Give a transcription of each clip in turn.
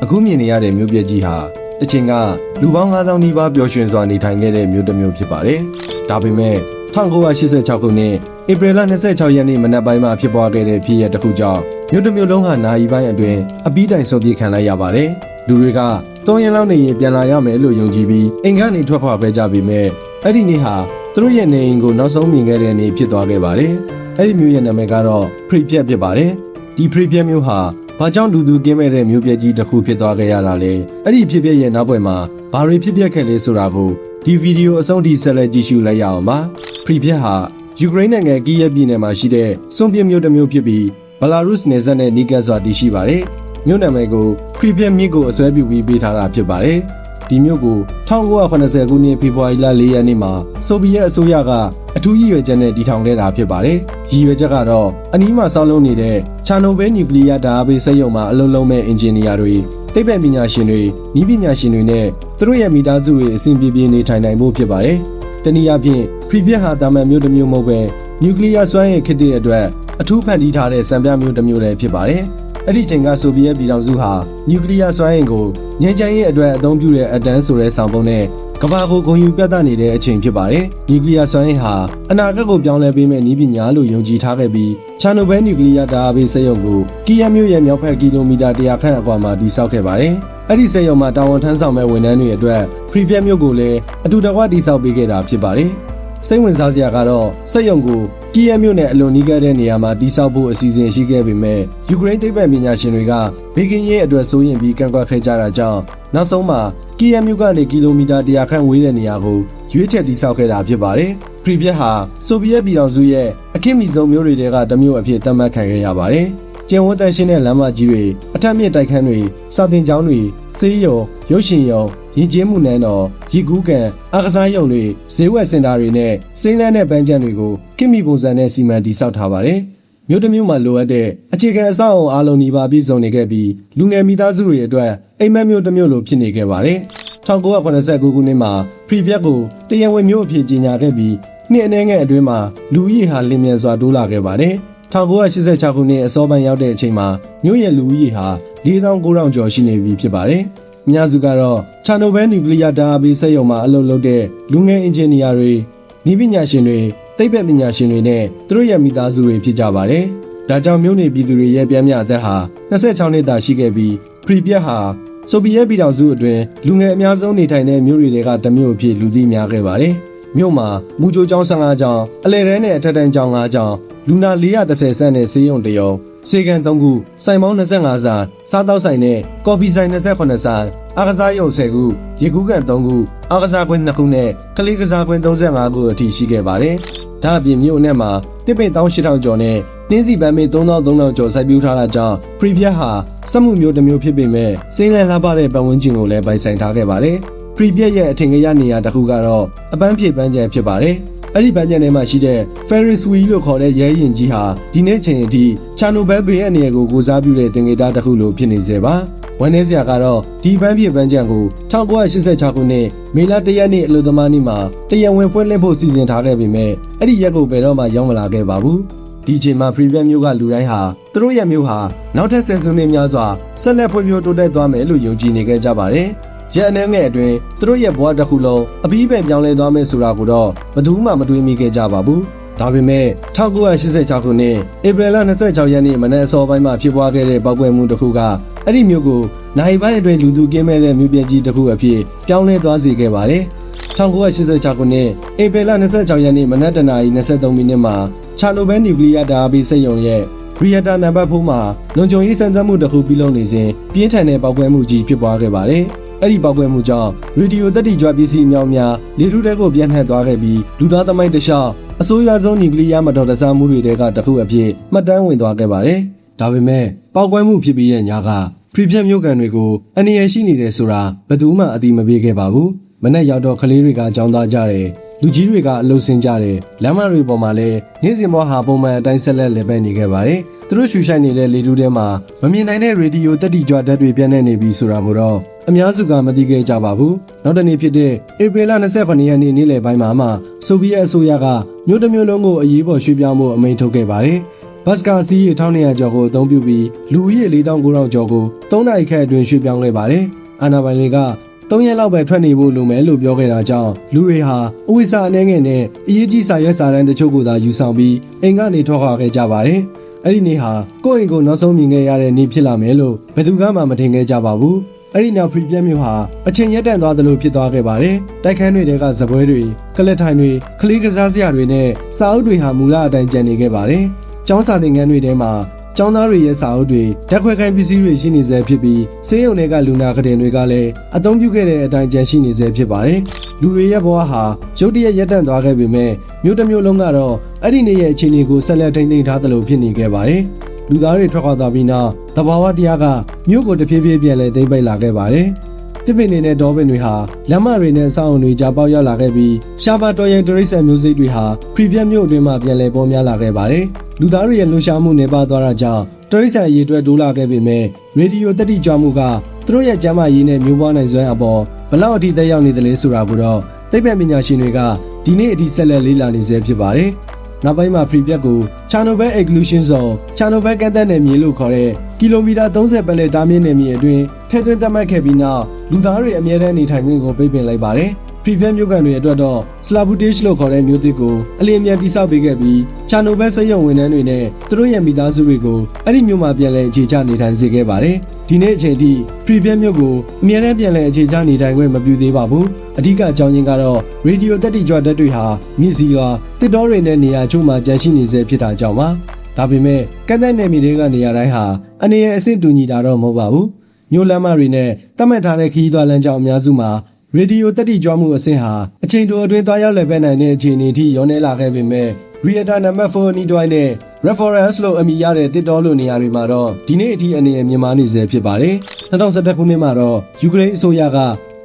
အခုမြင်နေရတဲ့မြို့ပြကြီးဟာတစ်ချိန်ကလူပေါင်း9000နီးပါးပျော်ရွှင်စွာနေထိုင်ခဲ့တဲ့မြို့တစ်မြို့ဖြစ်ပါတယ်။ဒါပေမဲ့1986ခုနှစ်ဧပြီလ26ရက်နေ့မနက်ပိုင်းမှာဖြစ်ပွားခဲ့တဲ့ဖြစ်ရပ်တစ်ခုကြောင့်မြို့တစ်မြို့လုံးဟာနာရီပိုင်းအတွင်းအပြီးတိုင်ဆုတ်ပြေးခံလိုက်ရပါတယ်။လူတွေက3ရက်လောက်နေရင်ပြန်လာရမယ်လို့ယုံကြည်ပြီးအိမ်ကနေထွက်ခွာခဲ့ကြပေမဲ့အဲ့ဒီနေ့ဟာသူတို့ရဲ့နေအိမ်ကိုနောက်ဆုံးမြင်ခဲ့တဲ့နေ့ဖြစ်သွားခဲ့ပါတယ်။အဲ့ဒီမြို့ရဲ့နာမည်ကတော့ပရီဖြတ်ဖြစ်ပါတယ်။ဒီပရီဖြတ်မြို့ဟာဘာကြောင့်လူသူကင်းမဲ့တဲ့မြို့ပြကြီးတစ်ခုဖြစ်သွားခဲ့ရတာလဲအဲ့ဒီဖြစ်ပျက်ရဲ့နောက်ွယ်မှာဘာတွေဖြစ်ပျက်ခဲ့လဲဆိုတာကိုဒီဗီဒီယိုအဆုံးထိဆက်လက်ကြည့်ရှုလိုက်ရအောင်ပါပရီဖြတ်ဟာယူကရိန်းနိုင်ငံကီယက်ပြည်နယ်မှာရှိတဲ့စွန်ပြမြို့တစ်မြို့ဖြစ်ပြီးဘလာရုစ်နယ်စပ်နဲ့နီးကပ်စွာတည်ရှိပါတယ်မြို့နာမည်ကိုပရီဖြတ်မြို့ကိုအစွဲပြုပြီးပေးထားတာဖြစ်ပါတယ်ဒီမြို့ကို1980ခုနှစ်ဖေဖော်ဝါရီလ4ရက်နေ့မှာဆိုဗီယက်အစိုးရကအထူးရည်ရွယ်ချက်နဲ့တည်ထောင်ခဲ့တာဖြစ်ပါတယ်။ရည်ရွယ်ချက်ကတော့အနီးမှာဆောက်လုပ်နေတဲ့ချာနိုဘဲနျူကလ িয়ার ဓာတ်အားပေးစက်ရုံမှာအလုပ်လုပ်မဲ့အင်ဂျင်နီယာတွေသိပ္ပံပညာရှင်တွေနည်းပညာရှင်တွေနဲ့သူတို့ရဲ့မိသားစုတွေအဆင်ပြေပြေနေထိုင်နိုင်ဖို့ဖြစ်ပါတယ်။တနည်းအားဖြင့်ပရီဖြတ်ဟာတာမန်မြို့တစ်မြို့မဟုတ်ပဲနျူကလ িয়ার စွမ်းအင်ခေတ်တဲ့အတွက်အထူးဖန်တီးထားတဲ့စံပြမြို့တစ်မြို့လည်းဖြစ်ပါတယ်။အဲ့ဒီချိန်ကဆိုဗီယက်ပြည်ထောင်စုဟာနျူကလ িয়ার စွမ်းအင်ကိုငြိမ်းချမ်းရေးအတွက်အသုံးပြုတဲ့အတန်းဆိုတဲ့ဆောင်ပုဒ်နဲ့ကမ္ဘာကိုဂုဏ်ယူပြသနေတဲ့အချိန်ဖြစ်ပါတယ်။နျူကလ িয়ার စွမ်းအင်ဟာအနာဂတ်ကိုပြောင်းလဲပေးမဲ့နည်းပညာလို့ယုံကြည်ထားခဲ့ပြီးချာနိုဘဲနျူကလ িয়ার ဓာတ်အားပေးစက်ရုံကိုကီယက်မြို့ရဲ့မြောက်ဘက်ကီလိုမီတာ100ခန့်အကွာမှာတည်ဆောက်ခဲ့ပါတယ်။အဲ့ဒီစက်ရုံမှာတာဝန်ထမ်းဆောင်မဲ့ဝန်ထမ်းတွေအတွက်ပရီဖြတ်မြို့ကိုလည်းအတူတကွတည်ဆောက်ပေးခဲ့တာဖြစ်ပါတယ်။စိတ်ဝင်စားစရာကတော့စက်ရုံကိုကီယက်မြို့နဲ့အလွန်နီးကပ်တဲ့နေရာမှာတည်ဆောက်ဖို့အစီအစဉ်ရှိခဲ့ပေမဲ့ယူကရိန်းသိပ္ပံပညာရှင်တွေကဘေကင်းရဲ့အတွက်စိုးရင်ပြီးကန့်ကွက်ခဲ့ကြတာကြောင့်နောက်ဆုံးမှာကီယက်မြို့ကနေကီလိုမီတာ100ခန့်ဝေးတဲ့နေရာကိုရွေးချယ်တည်ဆောက်ခဲ့တာဖြစ်ပါတယ်။ပရီဖြတ်ဟာဆိုဗီယက်ပြည်ထောင်စုရဲ့အခေတ်မီဆုံးမြို့တွေကတစ်မြို့အဖြစ်သတ်မှတ်ခံခဲ့ရပါတယ်။ကျင်းဝတ်တန်ရှင်းတဲ့လမ်းမကြီးတွေအထက်မြင့်တိုက်ခန်းတွေစာသင်ကျောင်းတွေဆေးရုံရုပ်ရှင်ရုံယဉ်ကျေးမှုနန်းတော်ရီကူးကန်အားကစားရုံတွေဈေးဝယ်စင်တာတွေနဲ့စိမ်းလန်းတဲ့ပန်းခြံတွေကိုကိမီပုံစံနဲ့စီမံတည်ဆောက်ထားပါတယ်။မြို့တစ်မြို့မှာလိုအပ်တဲ့အခြေခံအဆောက်အအုံအားလုံးနှပါပြည့်စုံနေခဲ့ပြီးလူငယ်မိသားစုတွေအတွက်အိမ်မက်မြို့တစ်မြို့လိုဖြစ်နေခဲ့ပါတယ်။1989ခုနှစ်မှာပရီဖြတ်ကိုတရားဝင်မြို့အဖြစ်ကြေညာခဲ့ပြီးနှစ်အနည်းငယ်အတွင်းမှာလူဦးရေဟာလျင်မြန်စွာတိုးလာခဲ့ပါတယ်။1986ခုနှစ်အစောပိုင်းရောက်တဲ့အချိန်မှာမြို့ရဲ့လူဦးရေဟာ4900ကျော်ရှိနေပြီဖြစ်ပါတယ်။အများစုကတော့ချာနိုဘဲနျူကလ িয়ার ဓာတ်အားပေးစက်ရုံမှာအလုပ်လုပ်တဲ့လူငယ်အင်ဂျင်နီယာတွေနည်းပညာရှင်တွေသိပ္ပံပညာရှင်တွေနဲ့သူတို့ရဲ့မိသားစုတွေဖြစ်ကြပါတယ်။ဒါကြောင့်မြို့နေပြည်သူတွေရဲ့ပြင်းပြအသက်ဟာ26နှစ်သာရှိခဲ့ပြီးပရီဖြတ်ဟာဆိုဗီယက်ပြည်ထောင်စုအတွင်းလူငယ်အများဆုံးနေထိုင်တဲ့မြို့တွေကတမြို့အဖြစ်လူသိများခဲ့ပါတယ်။မြို့မှာမူကြိုကျောင်း15ကျောင်းအလယ်တန်းနဲ့အထက်တန်းကျောင်း5ကျောင်းလူနာ430ဆန့်နဲ့ဆေးရုံ1ရုံစေကန်3ခုစိုင်ပေါင်း25ဆိုင်စားတောက်ဆိုင်နဲ့ကော်ဖီဆိုင်28ဆိုင်အားကစားရုံ10ခုရေကူးကန်3ခုအားကစားကွင်း2ခုနဲ့ကလေးကစားကွင်း35ခုအထိရှိခဲ့ပါတယ်။ဒါအပြင်မြို့အနက်မှာတစ်ပိတ်18000ကျော်နဲ့တင်းစီပန်းမေ3300ကျော်စိုက်ပျိုးထားတာကြောင့်ပရီဖြတ်ဟာစက်မှုမျိုးတစ်မျိုးဖြစ်ပေမဲ့စိမ်းလန်းလှပတဲ့ပတ်ဝန်းကျင်ကိုလည်းပိုင်ဆိုင်ထားခဲ့ပါတယ်။ပရီဖြတ်ရဲ့အထင်ကရနေရာတစ်ခုကတော့အပန်းဖြေပန်းခြံဖြစ်ပါတယ်။အဲ့ဒီပန်းခြံထဲမှာရှိတဲ့ Ferris wheel လို့ခေါ်တဲ့ရဲရင်ကြီးဟာဒီနေ့ချိန်အထိချာနိုဘဲဘေးရဲ့နေရာကိုကိုစားပြုတဲ့တင်ကေတာတစ်ခုလိုဖြစ်နေစေပါ။ဝန်ထဲစရာကတော့ဒီပန်းဖြေပန်းခြံကို1986ခုနှစ်မေလ1ရက်နေ့အလို့သမားနေ့မှာတရားဝင်ဖွင့်လှစ်ဖို့စီစဉ်ထားခဲ့ပေမဲ့အဲ့ဒီရက်ကိုဘယ်တော့မှရောက်မလာခဲ့ပါဘူး။ဒီချိန်မှာပရီဖြတ်မြို့ကလူတိုင်းဟာသူတို့ရဲ့မြို့ဟာနောက်ထပ်ဆယ်စုနှစ်များစွာဆက်လက်ဖွံ့ဖြိုးတိုးတက်သွားမယ်လို့ယုံကြည်နေခဲ့ကြပါတယ်။ရက်အနည်းငယ်အတွင်းသူတို့ရဲ့ဘဝတစ်ခုလုံးအပြီးပင်ပြောင်းလဲသွားမယ်ဆိုတာကိုတော့ဘယ်သူမှမတွေးမိခဲ့ကြပါဘူး။ဒါပေမဲ့1986ခုနှစ်ဧပြီလ26ရက်နေ့မနက်အစောပိုင်းမှာဖြစ်ပွားခဲ့တဲ့ပောက်ကွဲမှုတစ်ခုကအဲ့ဒီမြို့ကိုနိုင်ပိုင်းအတွင်းလူသူကင်းမဲ့တဲ့မြို့ပြကြီးတစ်ခုအဖြစ်ပြောင်းလဲသွားစေခဲ့ပါတယ်။1986ခုနှစ်ဧပြီလ26ရက်နေ့မနက်တနာရီ23မိနစ်မှာချာနိုဘဲနျူကလ িয়ার ဓာတ်အားပေးစက်ရုံရဲ့ရီယက်တာနံပါတ်4မှာလုံခြုံရေးစံစမ်းမှုတစ်ခုပြုလုပ်နေစဉ်ပြင်းထန်တဲ့ပောက်ကွဲမှုကြီးဖြစ်ပွားခဲ့ပါတယ်။အဲ့ဒီပောက်ကွဲမှုကြောင့်ရေဒီယိုတက်တီကြွပစ္စည်းအများများလေထုထဲကိုပြန့်နှံ့သွားခဲ့ပြီးလူသားသမိုင်းတလျှောက်အဆိုးရွားဆုံးနျူကလ িয়ার မတော်တဆမှုတွေကတစ်ခုအဖြစ်မှတ်တမ်းဝင်သွားခဲ့ပါတယ်။ဒါပေမဲ့ပောက်ကွဲမှုဖြစ်ပြီးတဲ့ညကပရီဖြတ်မြို့ကန်တွေကိုအန္တရာယ်ရှိနေတယ်ဆိုတာဘယ်သူမှအသိမပေးခဲ့ပါဘူး။မနေ့ရောက်တော့ကလေးတွေကကြောင်းသားကြတယ်လူကြီးတွေကအလှုပ်ဆင်းကြတယ်လမ်းမတွေပေါ်မှာလည်းနေ့စဉ်ဘဝဟာပုံမှန်အတိုင်းဆက်လက်လည်ပတ်နေခဲ့ပါတယ်။သူတို့ရှူရှိုက်နေတဲ့လေထုထဲမှာမမြင်နိုင်တဲ့ရေဒီယိုတက်တီကြွဓာတ်တွေပြန့်နှံ့နေပြီဆိုတာကိုတော့အများစုကမသိခဲ့ကြပါဘူး။နောက်တနေ့ဖြစ်တဲ့ဧပြီလ28ရက်နေ့နေ့လယ်ပိုင်းမှာဆိုဗီယက်အစိုးရကမြို့တစ်မြို့လုံးကိုအရေးပေါ်ရွှေ့ပြောင်းမှုအမိန့်ထုတ်ခဲ့ပါတယ်။ ဘတ်စကာစီးရီ1200ကျော်ကိုအသုံးပြုပြီးလူဦးရေ4900ကျော်ကို3နာရီခန့်အတွင်းရွှေ့ပြောင်းခဲ့ပါတယ်။အာဏာပိုင်တွေက3ရက်လောက်ပဲထွက်နေဖို့လိုမယ်လို့ပြောခဲ့တာကြောင့်လူတွေဟာအဝိစာအနေငယ်နဲ့အရေးကြီးစာရွက်စာတမ်းတချို့ကိုသာယူဆောင်ပြီးအိမ်ကနေထွက်ခွာခဲ့ကြပါတယ်။အဲ့ဒီနေ့ဟာကိုယ့်အိမ်ကိုနောက်ဆုံးမြင်ခဲ့ရတဲ့နေ့ဖြစ်လာမယ်လို့ဘယ်သူမှမထင်ခဲ့ကြပါဘူး။အဲ့ဒီနောက် Pripyat မြို့ဟာအချိန်ရက်တန့်သွားသလိုဖြစ်သွားခဲ့ပါတယ်။တိုက်ခန်းတွေကဇပွဲတွေကလစ်ထိုင်တွေကလေးကစားစရာတွေနဲ့စာအုပ်တွေဟာမူလအတိုင်းကျန်နေခဲ့ပါတယ်။ကျောင်းစာသင်ခန်းတွေထဲမှာကျောင်းသားတွေရဲ့စာအုပ်တွေဓာတ်ခွဲခိုင်းပစ္စည်းတွေရှိနေစေဖြစ်ပြီးဆေးရုံတွေကလူနာခတင်တွေကလည်းအသုံးပြုခဲ့တဲ့အတိုင်းကျန်ရှိနေစေဖြစ်ပါတယ်။လူတွေရဲ့ဘဝဟာရုတ်တရက်ရပ်တန့်သွားခဲ့ပေမဲ့မြို့တစ်မြို့လုံးကတော့အဲ့ဒီနေ့ရဲ့အခြေအနေကိုဆက်လက်ထိန်းသိမ်းထားသလိုဖြစ်နေခဲ့ပါတယ်။လူသားတွေထွက်ခွာသွားပြီးနောက်သဘာဝတရားကမြို့ကိုတဖြည်းဖြည်းပြန်လည်သိမ်းပိုက်လာခဲ့ပါတယ်။တစ်ပင်တွေနဲ့တောပင်တွေဟာလမ်းမတွေနဲ့အဆောက်အုံတွေကြားပေါက်ရောက်လာခဲ့ပြီးရှားပါတော်ရင်တရိတ်ဆန်မျိုးစိတ်တွေဟာ Pripyat မြို့အတွင်းမှာပြန်လည်ပေါ်များလာခဲ့ပါတယ်။လူသားတွေရဲ့လှုပ်ရှားမှုနေပါသွားတာကြောင့်တရိတ်ဆန်အရေးအတွက်တိုးလာခဲ့ပေမဲ့ရေဒီယိုတက်တိကြွမှုကသူတို့ရဲ့ကျန်းမာရေးနဲ့မျိုးပွားနိုင်စွမ်းအပေါ်ဘလောက်အထိသက်ရောက်နေသလဲဆိုတာကိုတော့သိပ္ပံပညာရှင်တွေကဒီနေ့အထိဆက်လက်လေ့လာနေဆဲဖြစ်ပါတယ်။နောက်ပိုင်းမှာ Pripyat ကို Chernobyl Exclusion Zone Chernobyl ကန့်သတ်နယ်မြေလို့ခေါ်တဲ့ကီလိုမီတာ30ပတ်လည်တားမြစ်နယ်မြေအတွင်းထည့်သွင်းသတ်မှတ်ခဲ့ပြီးနောက်လူသားတွေအမြဲတမ်းနေထိုင်ခွင့်ကိုပိတ်ပင်လိုက်ပါတယ်။ Pripyat မြို့ကန်တွေအတွက်တော့ Slabutych လို့ခေါ်တဲ့မြို့သစ်ကိုအလင်းအမြန်တိစောက်ပေးခဲ့ပြီး Chernobyl စက်ရုံဝန်ထမ်းတွေနဲ့သူတို့ရဲ့မိသားစုတွေကိုအဲ့ဒီမြို့မှာပြန်လည်အခြေချနေထိုင်စေခဲ့ပါတယ်။ဒီနေ့အချိန်ထိ Pripyat မြို့ကိုအမြဲတမ်းပြန်လည်အခြေချနေထိုင်ခွင့်မပြုသေးပါဘူး။အဓိကအကြောင်းရင်းကတော့ရေဒီယိုတက်တိကြွဓာတ်တွေဟာမြစ်စီရွာတစ်တောတွေနဲ့နေရာချို့မှာကျန်ရှိနေစေဖြစ်တာကြောင့်ပါ။ဒါပေမဲ့ကန့်သတ်နယ်မြေတွေကနေရာတိုင်းဟာအနေနဲ့အဆင့်တူညီတာတော့မဟုတ်ပါဘူး။မြို့လမ်းမတွေနဲ့သတ်မှတ်ထားတဲ့ခရီးသွားလမ်းကြောင်းအများစုမှာရေဒီယိုတက်တိကြွမှုအဆင့်ဟာအချိန်တိုအတွင်းသွားရောက်လည်ပတ်နိုင်တဲ့အခြေအနေအထိရောနေလာခဲ့ပေမဲ့ Reactor Number 4 အနီးတွိုင်းနဲ့ Reference လို့အမည်ရတဲ့တစ်တောလိုနေရာတွေမှာတော့ဒီနေ့အထိအနေနဲ့မြင်မာနေစေဖြစ်ပါတယ်။2011ခုနှစ်မှာတော့ယူကရိန်းအစိုးရက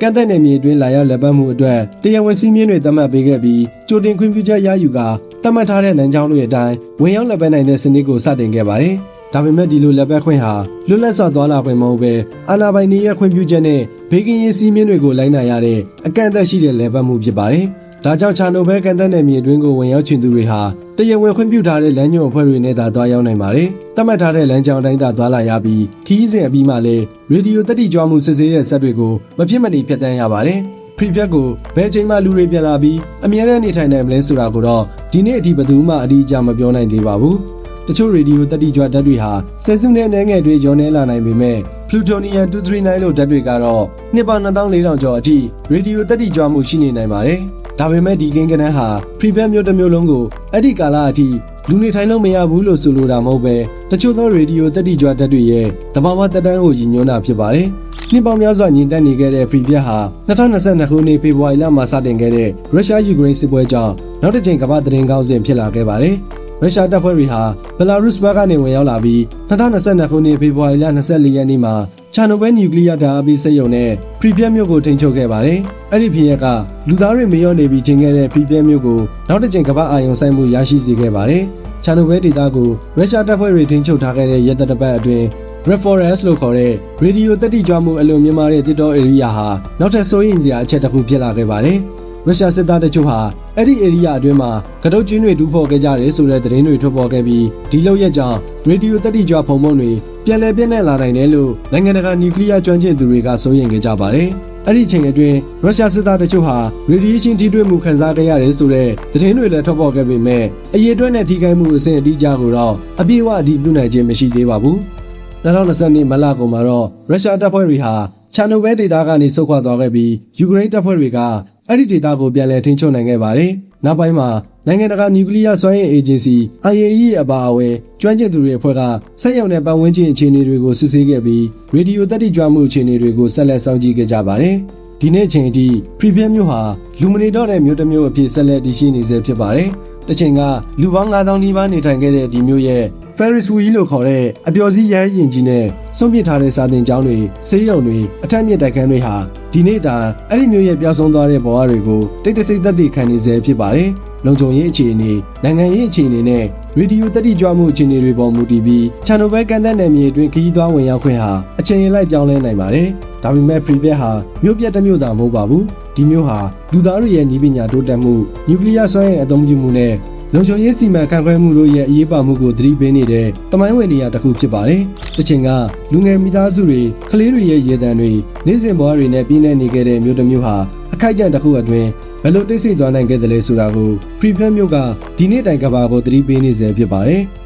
ကန့်သတ်နယ်မြေအတွင်းလာရောက်လည်ပတ်မှုအတွက်တရားဝင်စည်းမျဉ်းတွေသတ်မှတ်ပေးခဲ့ပြီးကြိုတင်ခွင့်ပြုချက်ရယူကသတ်မှတ်ထားတဲ့လမ်းကြောင်းတွေအတိုင်းဝင်ရောက်လည်ပတ်နိုင်တဲ့စနစ်ကိုစတင်ခဲ့ပါတယ်။ဒါပေမဲ့ဒီလိုလက်ပတ်ခွင့်ဟာလွတ်လပ်စွာသွားလာခွင့်မဟုတ်ပဲအာဏာပိုင်တွေရဲ့ခွင့်ပြုချက်နဲ့ဘေးကင်းရေးစည်းမျဉ်းတွေကိုလိုက်နာရတဲ့အကန့်အသတ်ရှိတဲ့လက်ပတ်မှုဖြစ်ပါတယ်။ဒါကြောင့် Chernobyl ကန့်သတ်နယ်မြေအတွင်းကိုဝင်ရောက်ချင်သူတွေဟာတရားဝင်ခွင့်ပြုထားတဲ့လမ်းညွှန်အဖွဲ့တွေနဲ့သာသွားရောက်နိုင်ပါတယ်။သတ်မှတ်ထားတဲ့လမ်းကြောင်းတိုင်းသာသွားလာရပြီးခရီးစဉ်အပြီးမှလည်းရေဒီယိုတက်တိကြွမှုစစ်ဆေးတဲ့စက်တွေကိုမဖြစ်မနေဖြတ်တန်းရပါတယ်။ Pripyat ကိုဘယ်ချိန်မှလူတွေပြန်လာပြီးအမြဲတမ်းနေထိုင်နိုင်မလဲဆိုတာကိုတော့ဒီနေ့အထိဘယ်သူမှအတိအကျမပြောနိုင်သေးပါဘူး။တချို့ရေဒီယိုတက်တိကြွဓာတ်တွေဟာဆယ်စုနှစ်အနည်းငယ်တွေကျော်နေလာနိုင်ပေမဲ့ Plutonium 239လို့ဓာတ်တွေကတော့နှစ်ပေါင်း2400ကျော်အထိရေဒီယိုတက်တိကြွမှုရှိနေနိုင်ပါတယ်။ဒါပေမဲ့ဒီကိန်းဂဏန်းဟာ Pripyat မြို့တစ်မြို့လုံးကိုအဲ့ဒီကာလအထိလူနေထိုင်လို့မရဘူးလို့ဆိုလိုတာမဟုတ်ပဲတချို့သောရေဒီယိုတက်တိကြွဓာတ်တွေရဲ့သဘာဝတက်တန်းကိုရည်ညွှန်းတာဖြစ်ပါတယ်။နှစ်ပေါင်းများစွာညှဉ်းပန်းနေခဲ့တဲ့ Pripyat ဟာ2022ခုနှစ်ဖေဖော်ဝါရီလမှာစတင်ခဲ့တဲ့ရုရှားယူကရိန်းစစ်ပွဲကြောင့်နောက်တစ်ချိန်ကမ္ဘာသတင်းကောင်းစဉ်ဖြစ်လာခဲ့ပါတယ်။ရုရှားတပ်ဖွဲ့တွေဟာဘယ်လာရုစ်ဘက်ကနေဝင်ရောက်လာပြီး2022ခုနှစ်ဖေဖော်ဝါရီလ24ရက်နေ့မှာChernobyl နျူကလ িয়ার ဓာတ်အားပေးစက်ရုံနဲ့ Pripyat မြို့ကိုထိန်းချုပ်ခဲ့ပါတယ်။အဲ့ဒီဖြစ်ရပ်ကလူသားတွေမလျော့နေပြီးထင်ခဲ့တဲ့ Pripyat မြို့ကိုနောက်တစ်ချိန်ကမ္ဘာအာရုံစိုက်မှုရရှိစေခဲ့ပါတယ်။ Chernobyl ဒေသကိုရုရှားတပ်ဖွဲ့တွေထိန်းချုပ်ထားခဲ့တဲ့ရက်သက်ပတ်အတွင်း Reference လို့ခေါ်တဲ့ရေဒီယိုတက်တိကြွမှုအလွန်မြင့်မားတဲ့တစ်တော area ဟာနောက်ထပ်စိုးရိမ်စရာအချက်တစ်ခုဖြစ်လာခဲ့ပါတယ်။ရုရှားစစ်သားတချို့ဟာအဲ့ဒီ area အတွင်းမှာကတုတ်ကျင်းတွေတူးဖော်ခဲ့ကြတယ်ဆိုတဲ့သတင်းတွေထွက်ပေါ်ခဲ့ပြီးဒီလောက်ရက်ကြောင့်ရေဒီယိုတက်တိကြွဖုံဖုံတွေပြန်လည်ပြည့်နှက်လာနိုင်တယ်လို့နိုင်ငံတကာနျူကလ িয়ার ကျွမ်းကျင်သူတွေကစိုးရိမ်ခဲ့ကြပါတယ်။အဲ့ဒီချိန်အတွင်းရုရှားစစ်သားတချို့ဟာရေဒီယေးရှင်းထိတွေ့မှုခံစားခဲ့ရတယ်ဆိုတဲ့သတင်းတွေလည်းထွက်ပေါ်ခဲ့ပေမဲ့အရေးအတွက်နဲ့ထိခိုက်မှုအဆင့်အတိအကျကိုတော့အပြည့်အဝအတည်ပြုနိုင်ခြင်းမရှိသေးပါဘူး။2020မလကုန်မှာတော့ရုရှားတပ်ဖွဲ့တွေဟာChernobylဒေသကနေဆုတ်ခွာသွားခဲ့ပြီးယူကရိန်းတပ်ဖွဲ့တွေကအဲ့ဒီဒေသကိုပြန်လည်ထိန်းချုပ်နိုင်ခဲ့ပါတယ်။နောက်ပိုင်းမှာနိုင်ငံတကာနျူကလ িয়ার စွမ်းအင်အေဂျင်စီ IAEA အပါအဝင်ကျွမ်းကျင်သူတွေအဖွဲ့ကစက်ရုံနဲ့ပတ်ဝန်းကျင်အခြေအနေတွေကိုစစ်ဆေးခဲ့ပြီးရေဒီယိုတက်တိကြွမှုအခြေအနေတွေကိုဆက်လက်စောင့်ကြည့်ခဲ့ကြပါတယ်။ဒီနေ့အချိန်အထိ Pripyat မြို့ဟာလူမနေတော့တဲ့မြို့တစ်မြို့အဖြစ်ဆက်လက်တည်ရှိနေဆဲဖြစ်ပါတယ်။တစ်ချိန်ကလူပေါင်း9000နီးပါးနေထိုင်ခဲ့တဲ့ဒီမြို့ရဲ့ Ferris wheel လို့ခေါ်တဲ့အပျော်စီးရဟရင်ကြီးနဲ့စွန့်ပစ်ထားတဲ့စာသင်ကျောင်းတွေဆေးရုံတွေအထက်မြင့်တိုက်ခန်းတွေဟာဒီနေ့တာအဲ့ဒီမျိုးရဲ့ပျောက်ဆုံးသွားတဲ့ဘဝတွေကိုတိတ်တဆိတ်သက်သေခံနေစေဖြစ်ပါတယ်။လုံခြုံရေးအခြေအနေနိုင်ငံရေးအခြေအနေနဲ့ရေဒီယိုတက်တိကြွမှုအခြေအနေတွေပေါ်မူတည်ပြီးChernobylကန်တဲ့နယ်မြေအတွင်းခရီးသွားဝင်ရောက်ခွင့်ဟာအချိန်ရလိုက်ပြောင်းလဲနိုင်ပါတယ်။ဒါပေမဲ့ Pripyat ဟာမြို့ပြတစ်မြို့သာမဟုတ်ပါဘူး။ဒီမြို့ဟာလူသားတွေရဲ့နည်းပညာတိုးတက်မှုနျူကလ িয়ার စွမ်းအင်အသုံးပြုမှုနဲ့ လုံခြုံရေးစီမံခန့်ခွဲမှုတို့ရဲ့အရေးပါမှုကိုသတိပေးနေတဲ့တမိုင်းဝင်နေရာတစ်ခုဖြစ်ပါတယ်။တစ်ချိန်ကလူငယ်မိသားစုတွေကလေးတွေရဲ့ရေတံတွေနေ့စဉ်ဘဝတွေနဲ့ပြည့်နေနေခဲ့တဲ့မြို့တစ်မြို့ဟာအခိုက်အတန့်တစ်ခုအတွင်းဘယ်လိုတိတ်ဆိတ်သွားနိုင်ခဲ့သလဲဆိုတာကို Prefab မြို့ကဒီနေ့တိုင်ကဘာကိုသတိပေးနေစေဖြစ်ပါတယ်။